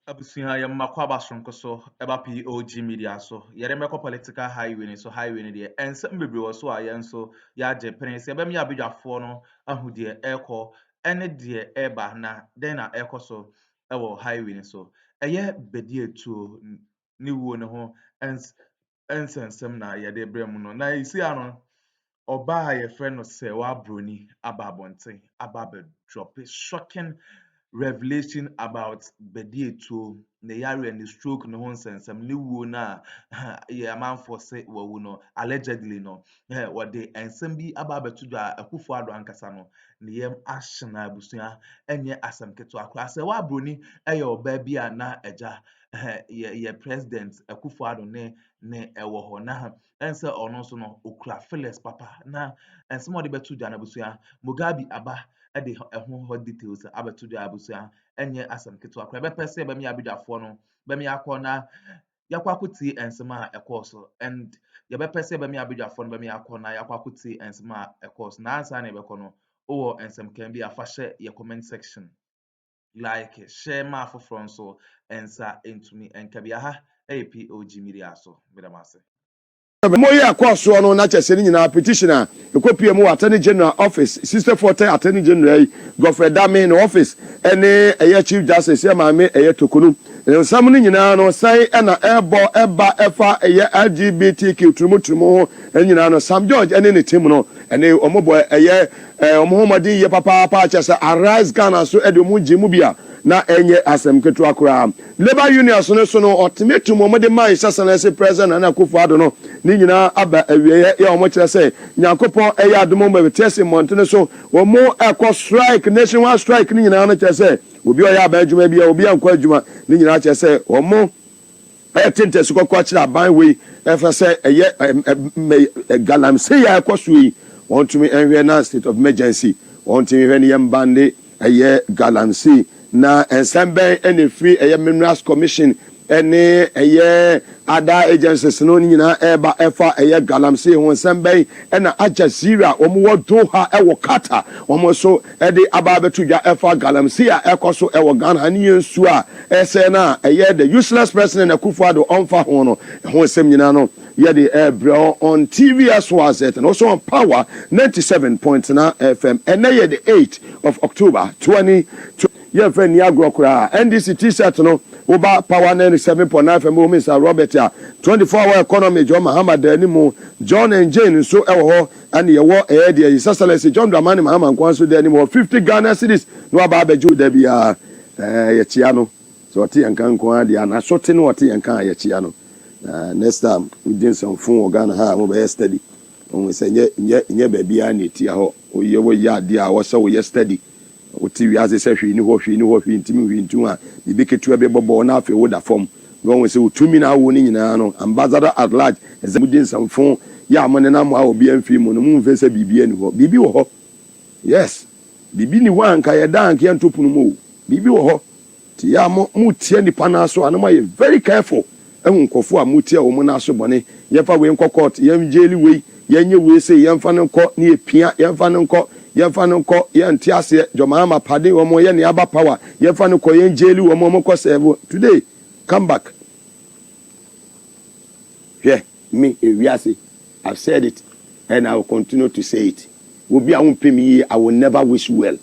Abusuha ya makwaba sonko so eba POG Media so yere meko political highway so highway ne de ensem bebre wo so aye nso ya je prince ebe me abedwafo no ahu de eko ene de eba na den na eko so ewo highway ne so eye Badietuo ni wo ne ho ensensem na ye de brem no na isi ano oba ye friend no Serwaa Broni ababonten ababe drop shocking revelation about Badietuo ne yare and the stroke no ho nsensem ne wuo na ye amanfo se wawu no allegedly no what the ensem bi ababeto dwa Akuffo Addo ankasa no ne yem ahyena abusua enye asem keto akra se wa Broni eye oba bi a na eja ye president Akuffo Addo ne ewo ho na ense ono so no okura Phyllis papa na ensem ode beto dwa na abusua Mugabe aba de ho details abeto dwa abusua enye asem keto akra be pese be me abidwafo no be me akọ na yakwakuti ensem a ekoso and ye be pese be me abidwafo no be me akọ na yakwakuti ensem a ekoso na ansa na be kọ no o ensem kan bi afa hye ye comment section like share ma afoforo so ensa entumi enkabia ha POG Media so bedamase Moye akwaso no na chese ni nyina petitioner ekopie mu attorney general office 64 attorney general Godfrey Dame no office ene eye chief justice ya maame eye tokunu nsam ni nyina no sai na eba efa eye LGBTQ turumuturumu nyina no Sam George ene ne team no ene omobo eye omohomadi ye papa chese arise Ghana so ede mu jimu bia na enye asem ketu akura labor union so no ultimatum omode man sasana se president na Akuffo Addo no ni nyina aba awie ya omo kire se nyankopon eya adomo ma betese montene so omo ekọ strike nationwide strike ni nyina no kire se obi oya aba adwuma bia obi ankọ adwuma ni nyina kire se omo tente su kokọ kire aban we efa se eye galamse ya ekọ so yi wontumi enhwe na state of emergency wontumi hwe ni yembande eye galamse na ensemble ene free eye minerals commission ene eye ada agencies no nyina eba efa eye galamsey ho ensemble ena Aljazeera omo Doha ewo Qatar omo so ede ababetu dwa efa galamsey a ekoso ewo Ghana ne yensu a ese na eye the useless president Akuffo Addo onfa ho no ho sem nyina no ye the bro on TV as was it and also on Power 97.9 FM and ye the 8th of October 2020 ye friend ni agrokura NDC t-shirt no oba Power 97.9 FM Mr. Robert 24-hour economy John Mahama danimu John and Jane so ewo ho and ye wo the Excellency John Dramani Mahama kwanso danimu 50 Ghana cedis no aba beju da bia ye chia no so oti yankan kwa dia na sote no oti yankan ye chia no next time we did some phone Ghana ha mo be steady we say nye bebia na tia ho oye wo ya dia wo so we steady oti wi ase se hwi ni ho ntimi hwi ntu a bibi ketua be bobo na afi wo da form no we say utumi na wo ni nyina no ambassador at large we did some phone ya mo ne na mo a obi amfi mo no mu mfe se bibi ani ho bibi wo ho yes bibi ni wa nka ye da nka ntopunu mo bibi wo ho ti ya mo tie ni pana so anoma ye very careful nkofo a mutie o mu na so bone ye fa we nkọ court ye mjeli we ye nye we say ye mfa nkọ ni epia ye mfa nkọ ye ntiase Mahama pade wo mo ye ne aba power ye mfa nkọ ye mjeli wo mo ko serve today come back yeah me we say I've said it and I will continue to say it obi a won pay me I will never wish well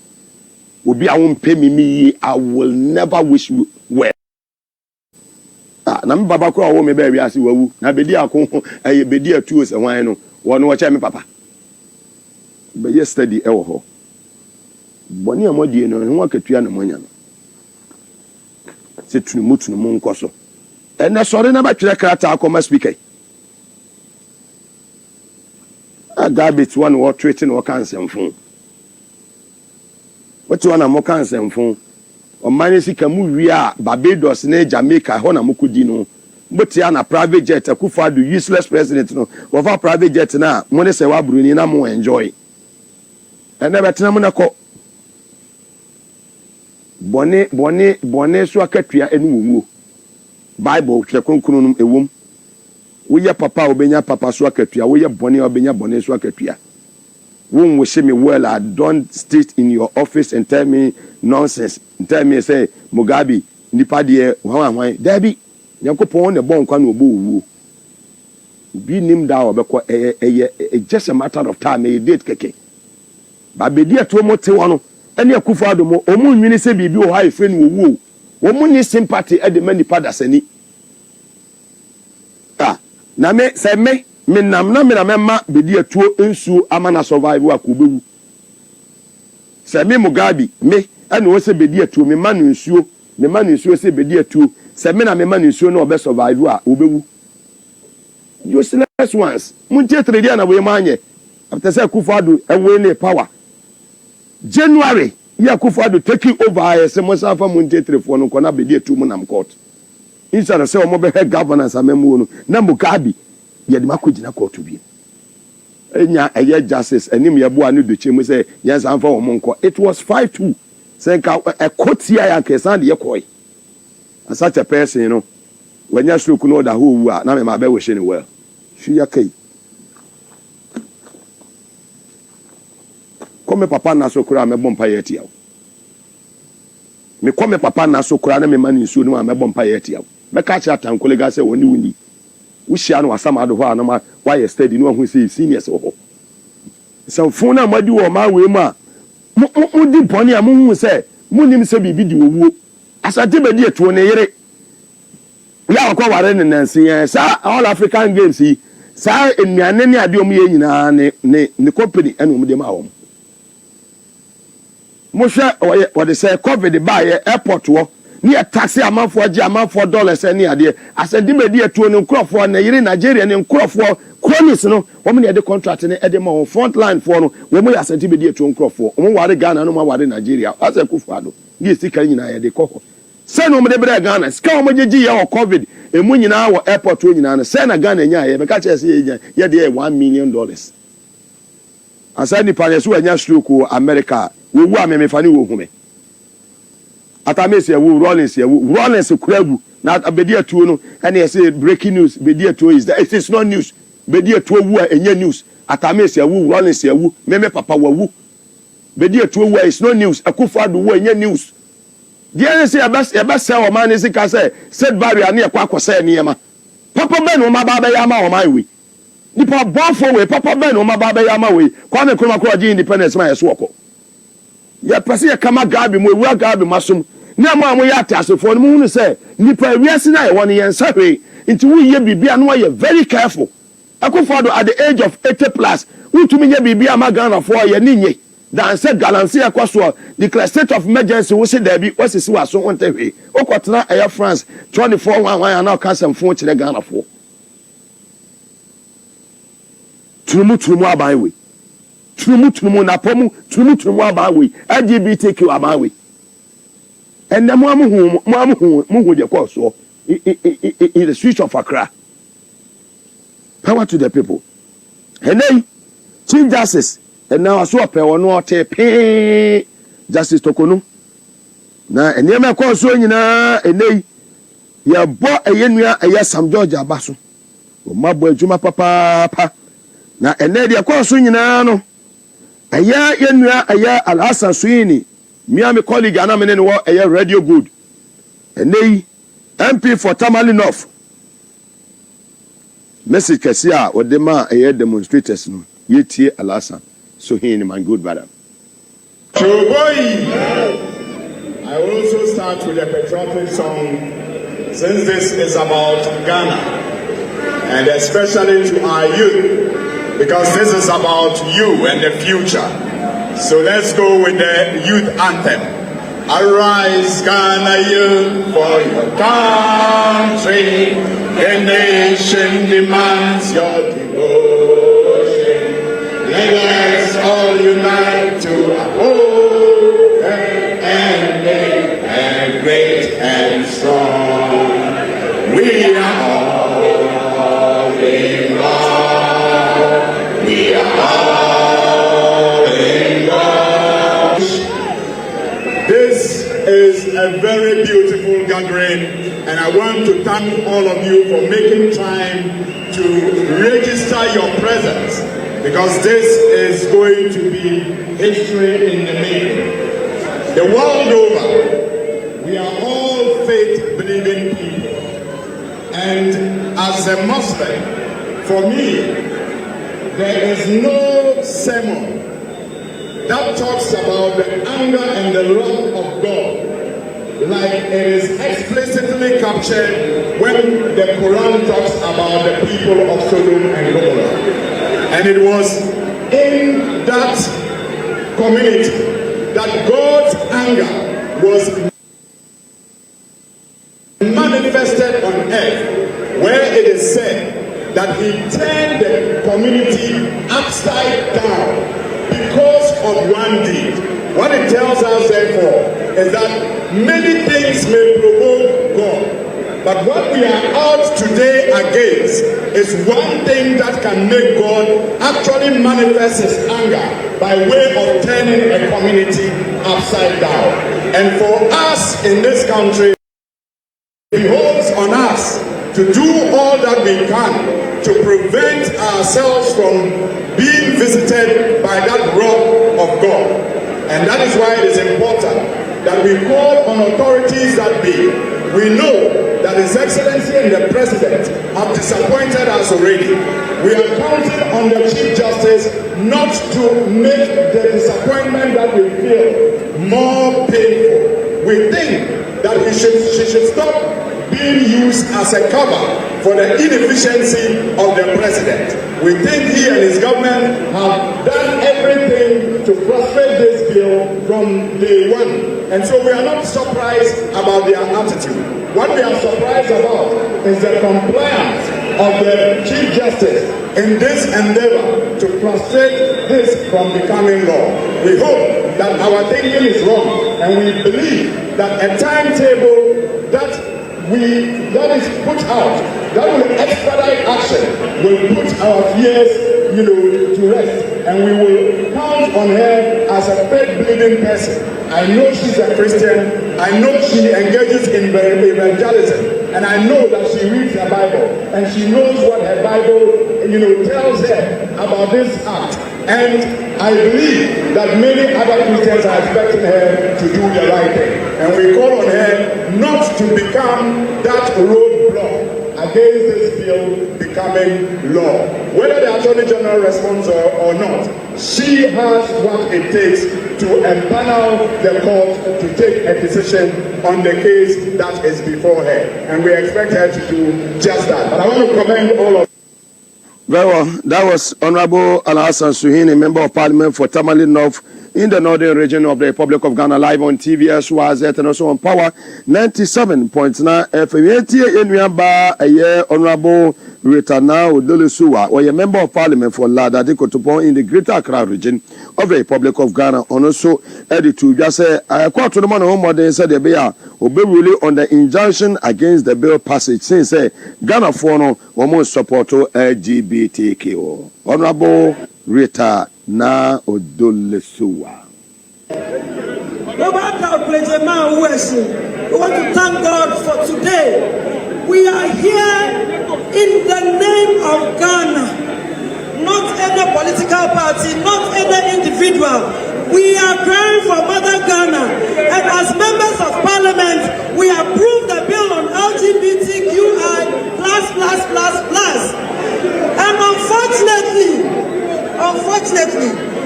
obi a won pay me I will never wish well na me baba ko wo me ba wi ase wawu na bedi akon Badietuo se hwan no wo no wo che me papa be yesterday e wo ho boni amodie no ho akatua na monya no se tunu mu nkoso ene sori na ba twere krata akoma speaker agabit one wo treating wo cancel fun what one am cancel fun o manesi kamu wi a Barbados na Jamaica ho na mukudi no botia na private jet Akuffo Addo useless president no wo fa private jet na mo ne se wa Broni na mo enjoy ene betena mo na ko bone so akatua enu wo Bible hwe konkunu num ewom wo ye papa obenya papa so akatua wo ye bone obenya bone so akatua won't wish me well. I don't sit in your office and tell me nonsense. Tell me say Mugabe nipa de wan dabi Yakopon ne bon kwa no obo bi nim da obekọ just a matter of time e date keke ba Badietuo mo te wono ene Akuffo Addo mo omu nwini se bibi o ha efe ni owu omu ni sympathy e de manipa dasani na me se me nam na ma Badietuo ensuo amana survive akobewu se me Mugabe me ene wo se Badietuo me ma no nsuo se Badietuo se me na me ma no nsuo no obe survive a obewu useless ones muntie trade na we manye after say Akuffo Addo ewe ne power January Akuffo Addo taking over say mo safa muntie trefo no kona Badietuo mu nam court instead say o mo be governance amemu no na Mugabe ye de makogina court bi enya eye justice enim ye bo anu do chemu say yes amfa wo monko it was 5-2 say ka a court here ya kesan de ye koi as such a person you know when you Sh0ck no da ho wu a na me ma be we she ni well Shǎkěs come papa na so kura me bompa ye tia me come papa na so kura na me mani nsuo no me bompa ye tia me ka cha tan kolega se woni wuni wo hia no asama ado ho a na ma why steady no hu se seniors ho so phone na madi wo ma we ma mo di boni a mo hu se mo nim se bibi di owuo asante Badietuo ne yere ya akwa ware ne nansi sa all African games yi sa enuane ne ade omu ye nyina ne company ene omu de ma wo mo hwe wo de say covid ba ye airport wo ne taxi amanfo agi amanfo dollars ne ade asade Badietuo ne nkrofo na yire Nigeria ne nkrofo chronis no wo me de contract ne ede ma wo front line for no wo mo asade Badietuo nkrofo wo ware Ghana no ma ware Nigeria asa Akuffo Addo die sika nyina ye de kokko se no mo de bre Ghana sika wo gigi ye o covid emu nyina wo airport wo nyina no se na Ghana nya ye be ka che se ye de $1 million asa ni panesu anya Sh0ck America wo wu amemefani wo hume atamesi ya wu Rollins kuragu na Badietuo no ene ye say breaking news Badietuo is that it is not news Badietuo wu a enye news atamesi ya wu Rollins ya wu meme papa wa wu Badietuo wu is not news Akuffo Addo wu enye news die say eba say o man is ka say said barrier na ekwa akose niema papa ben o ma ba ba ya ma o man we nipa bonfo we papa ben o ma ba ba ya ma we kwa me kroma kwa ji independence ma yeso okọ ya pese ya kama Gabi mo ewu Gabi masom na mo amoya atasefo no mu say nipa wiase na ye won ye nsahwe nti wo ye bibia no ye very careful Akuffo Addo at the age of 80 plus utumi ye bibia ma Ghana for ye ni nye dan say galancy akwaso declare state of emergency wo se da bi wasisi waso ontahwe okotena Air France 2411 na okasem fon kire Ghana for turumu aban we turumu na pomu turumu aban we LGBTQ aban we enne mo amuhu de kwaso in the streets of Accra. Power to the people. And then Chief Justice and now I saw pe wono pay Justice Tokono na enema kwa so nyina enei ya bo eyenua eya Sam George abaso o mabo adwuma papa na ene de kwa so nyina no eya yenua eya Alhassan Suini miami colleague ana mene no eya Radio Good enei MP for Tamale North message kesia o de ma eya demonstrators no yetie Alhassan Suini my good brother. I will also start with a patriotic song since this is about Ghana and especially to our youth because this is about you and the future. So let's go with the youth anthem. Arise, Ghana youth, for your country. The nation demands your devotion. Let us all unite to uphold and make and great and strong. We are all in God. We are all in God. This is a very beautiful gathering, and I want to thank all of you for making time to register your presence, because this is going to be history in the making. The world over, we are all faithful faith-believing people. And as a Muslim, for me, there is no sermon that talks about the anger and the wrath of God like it is explicitly captured when the Quran talks about the people of Sodom and Gomorrah. And it was in that community that God's anger was manifested on earth, where it is said that he turned the community upside down because of one deed. What it tells us, therefore, is that many things may provoke God, but what we are out today against is one thing that can make God actually manifest his anger by way of turning a community upside down. And for us in this country, it behoves on us to do all that we can to prevent ourselves from being visited by that wrath of God. And that is why it is important that we call on authorities that be. We know that His Excellency and the President have disappointed us already. We are counting on the Chief Justice not to make the disappointment that we feel more painful. We think that she should stop being used as a cover for the inefficiency of the President. We think he and his government have done everything to frustrate this bill from day one. And so we are not surprised about their attitude. What we are surprised about is the compliance of the Chief Justice in this endeavor to frustrate this from becoming law. We hope that our thinking is wrong, and we believe that a timetable that is put out, that will expedite action, will put our fears, to rest, and we will count on her as a faith-believing person. I know she's a Christian. I know she engages in evangelism, and I know that she reads her Bible, and she knows what her Bible, tells her about this act. And I believe that many other Christians are expecting her to do the right thing. And we call on her not to become that roadblock against this bill becoming law. Whether the Attorney General responds or not, she has what it takes to empanel the court to take a decision on the case that is before her. And we expect her to do just that. But I want to commend all of Very well, that was Honorable Alhassan Suhuyini, Member of Parliament for Tamale North in the Northern Region of the Republic of Ghana, live on TV as well as and also on Power 97.9 FM. A year Honorable Retana Odolesuwa, or a Member of Parliament for Lada Dikotopon in the Greater Accra region of the Republic of Ghana. And also, Editu just say, I quote to the man home modern said the bear will be really on the injunction against the bill passage since Ghana for no almost support LGBTQ. Honorable Rita Na Odolesuwa. We want to thank God for today. We are here in the name of Ghana, not any political party, not any individual. We are crying for Mother Ghana, and as members of Parliament, we approve the bill on LGBTQI++++. And unfortunately,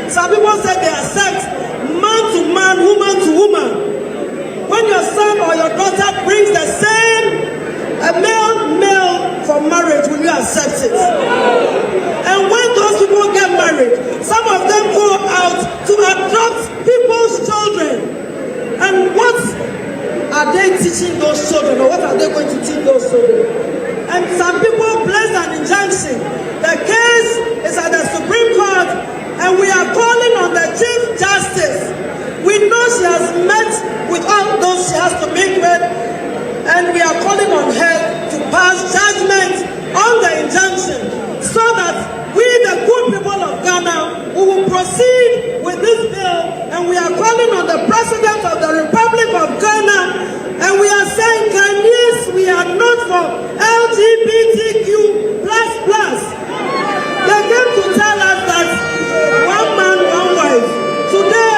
some people say they accept man to man, woman to woman. When your son or your daughter brings the same male for marriage, will you accept it? And when those people get married, some of them go out to adopt people's children. And what are they teaching those children, or what are they going to teach those children? And some people place an injunction. The case is at the Supreme Court, and we are calling on the Chief Justice. We know she has met with all those she has to meet with, and we are calling on her to pass judgment on the injunction so that we, the good people of Ghana, we will proceed with this bill, and we are calling on the President of the Republic of Ghana, and we are saying, Ghanaians, we are not for LGBTQ++. They came to tell us that one man, one wife. Today,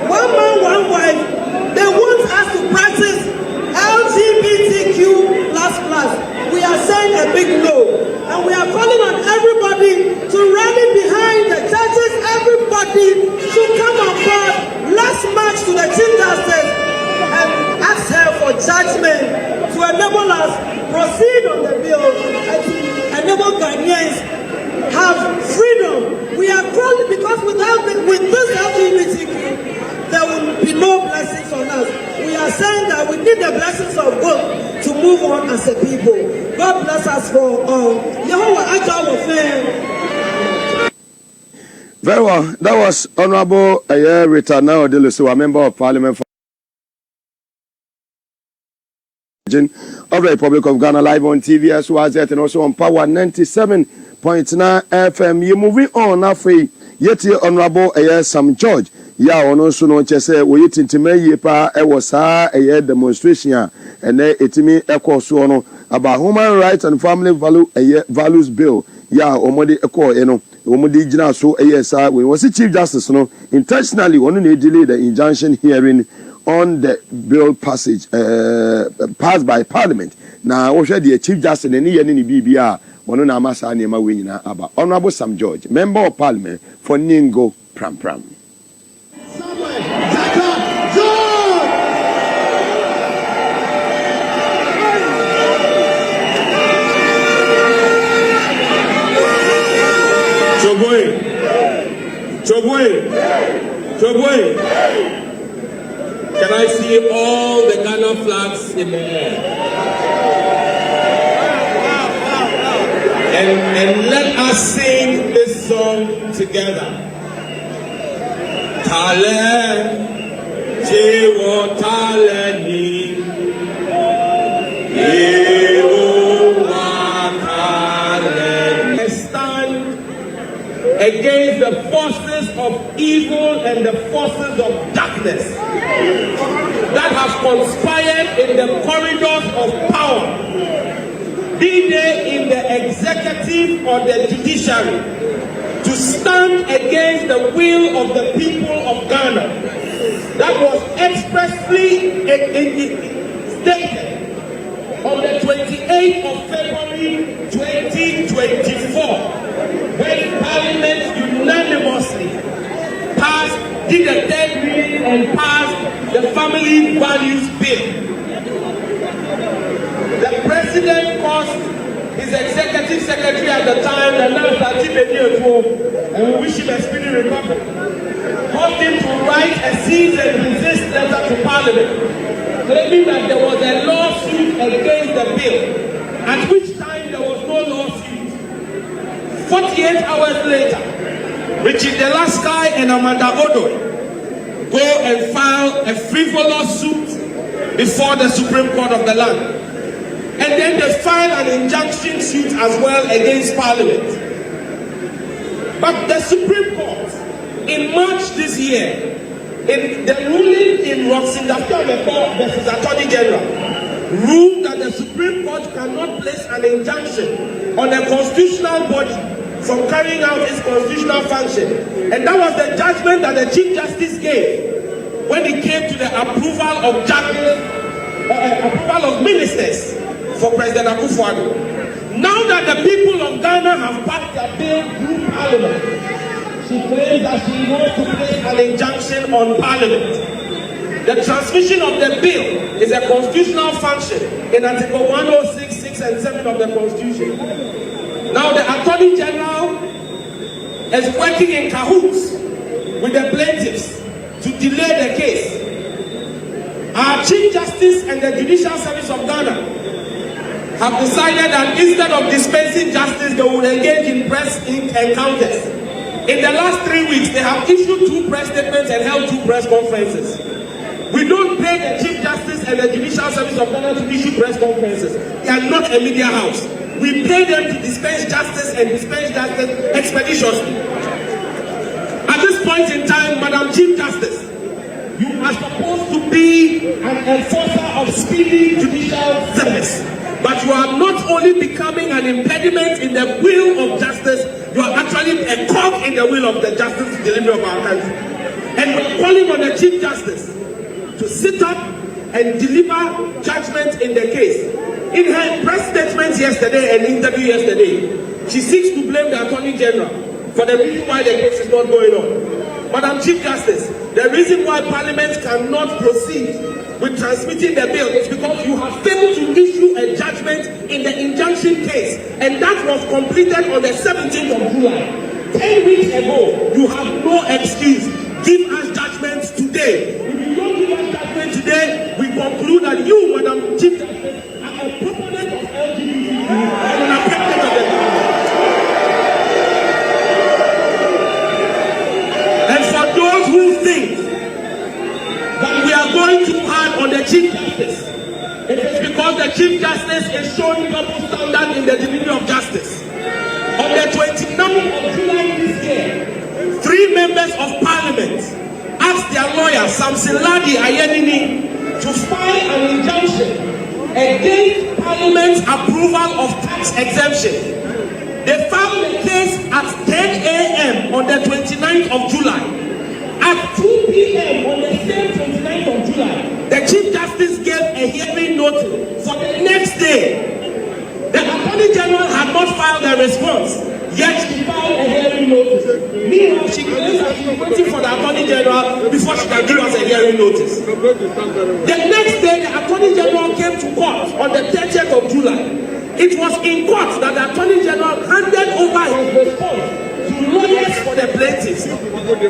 one man, one wife, they want us to practice LGBT the blessings of God to move on as a people. God bless us for all. Yehovah Addo fan. Very well. That was Honorable Rita now Deluso, a member of Parliament of the Republic of Ghana, live on TV as well as that, and also on Power 97.9 FM. You moving on now for yet Honorable Sam George. Yeah, on also no chese we tintime ye pa e was a demonstration and etimi echo so no about human rights and family values bill. Yeah, omode echo eno omode gina so sir we was Chief Justice no intentionally one no delay the injunction hearing on the bill passage passed by Parliament. Now we share the Chief Justice any ni bibia one na masa na ma we nyina aba. Honorable Sam George, Member of Parliament for Ningo Pram Pram. Chobwe. Can I see all the Ghana flags in the air? And let us sing this song together. Tale, Jewo Tale ni, against the forces of evil and the forces of darkness that have conspired in the corridors of power, be they in the executive or the judiciary, to stand against the will of the people of Ghana that was expressly stated on the 28th of February 2024, when Parliament unanimously did a third reading and passed the Family Values Bill. The President caused his Executive Secretary at the time, the now Badietuo, and we wish him a speedy recovery, caused him to write a cease and desist letter to Parliament, claiming that there was a lawsuit against the bill, at which time there was no lawsuit. 48 hours later, Richard Delaskai and Amanda Odoi go and file a frivolous suit before the Supreme Court of the land. And then they file an injunction suit as well against Parliament. But the Supreme Court, in March this year, in the ruling in Rochinda versus Attorney General, ruled that the Supreme Court cannot place an injunction on a constitutional body from carrying out its constitutional function. And that was the judgment that the Chief Justice gave when it came to the approval of judges, approval of ministers for President Akuffo. Now that the people of Ghana have passed their bill through Parliament, she claims that she wants to place an injunction on Parliament. The transmission of the bill is a constitutional function in Article 106, 6 and 7 of the Constitution. Now the Attorney General is working in cahoots with the plaintiffs to delay the case. Our Chief Justice and the Judicial Service of Ghana have decided that instead of dispensing justice, they will engage in press encounters. In the last 3 weeks, they have issued 2 press statements and held 2 press conferences. We don't pay the Chief Justice and the Judicial Service of Ghana to issue press conferences. They are not a media house. We pay them to dispense justice and dispense justice expeditiously. At this point in time, Madam Chief Justice, you are supposed to be an enforcer of speedy judicial service. But you are not only becoming an impediment in the will of justice, you are actually a cog in the will of the justice delivery of our country. And we are calling on the Chief Justice to sit up and deliver judgment in the case. In her press statement yesterday and interview yesterday, she seeks to blame the Attorney General for the reason why the case is not going on. Madam Chief Justice, the reason why Parliament cannot proceed with transmitting the bill is because you have failed to issue a judgment in the injunction case, and that was completed on the 17th of July. 10 weeks ago, you have no excuse. Give us judgment today. If you don't give us judgment today, we conclude that you, Chief Justice are a proponent of LGBT and an advocate of the government. And for those who think that we are going too hard on the Chief Justice, it is because the Chief Justice is showing double standard in the delivery of justice. On the 29th of July this year, 3 members of Parliament asked their lawyer, Samson Ladi Ayenini, to file an injunction against Parliament's approval of tax exemption. They filed the case at 10 a.m. on the 29th of July. At 2 p.m. on the same 29th of July, the Chief Justice gave a hearing notice for the next day. The Attorney General had not filed a response, yet she filed a hearing notice. Meanwhile, she claims that she was waiting for the Attorney General before she can give us a hearing notice. The next day, the Attorney General came to court on the 30th of July. It was in court that the Attorney General handed over his response to lawyers for the plaintiffs.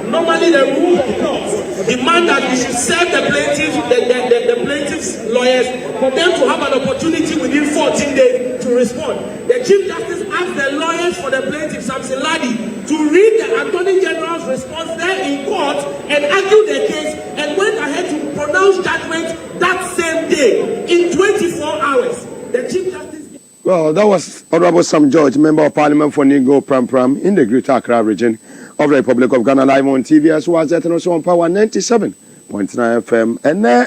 Normally, the rules of court demand that we should serve the plaintiffs' lawyers for them to have an opportunity within 14 days to respond. The Chief Justice asked the lawyers for the plaintiff, Samson Ladi, to read the Attorney General's response there in court and argue the case, and went ahead to pronounce judgment that same day in 24 hours. The Chief Justice. Well, that was Honorable Sam George, Member of Parliament for Ningo Pram in the Greater Accra region of the Republic of Ghana, live on TV as well as and also on Power 97.9 FM. And now,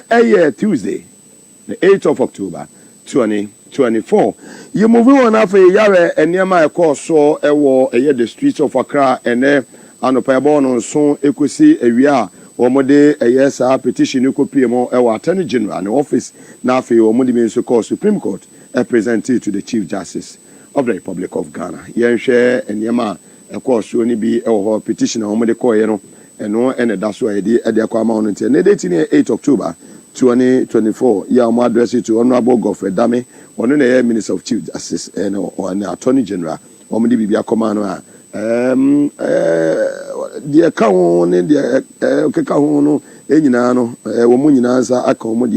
Tuesday, the 8th of October, 2024. You move on after a year and near my course, so a war, the streets of Accra, and there, and a pairborn on son, equity, a year, or more day, a yes, a petition, you could PMO, our Attorney General, and office, now for your Modi called Supreme Court. Presented to the Chief Justice of the Republic of Ghana. Yen share and yama, of course, only be a petition on the coin, and no, and that's why the Akroma and the dating 8 October 2024. Yama address it to Honorable Godfrey Dame, one of the Minister of Chief Justice and the Attorney General, or maybe be a commander. The account in the Kakahono, Enino, Womunanza, Akroma,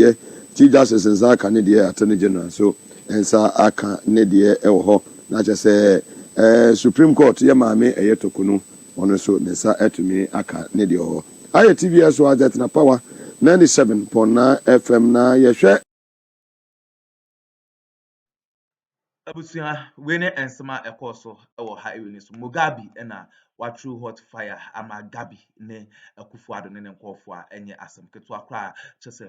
Chief Justice and Zaka, the Attorney General. So, and sa aka ne de ho na che se Supreme Court ye maame eyetokunu ono so ne sa atumi aka ne de ho aye TV so azet na Power 97.9 FM na ye hwe abusua wene ensema ekoso ewo highway ni so Mugabe na watru hot fire ama Gabi ne Akuffo ado ne nkofo a enye asem keto akra chese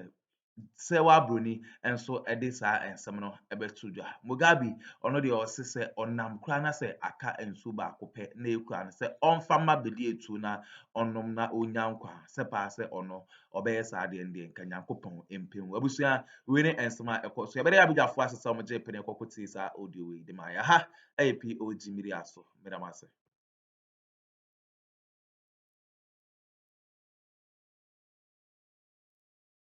Serwaa Broni enso edisa ensem no ebetudwa Mugabe ono de osese onam kra na se aka ensu ba kope na ekura na se onfama Badietuo na onom na onyankwa se pa se ono obeyesa ade ndie kanyankopon empem abusua wene ensema ekoso ebere abidwafo asesa omje pene kokoti sa audio we de ma ya ha POG Media so medamase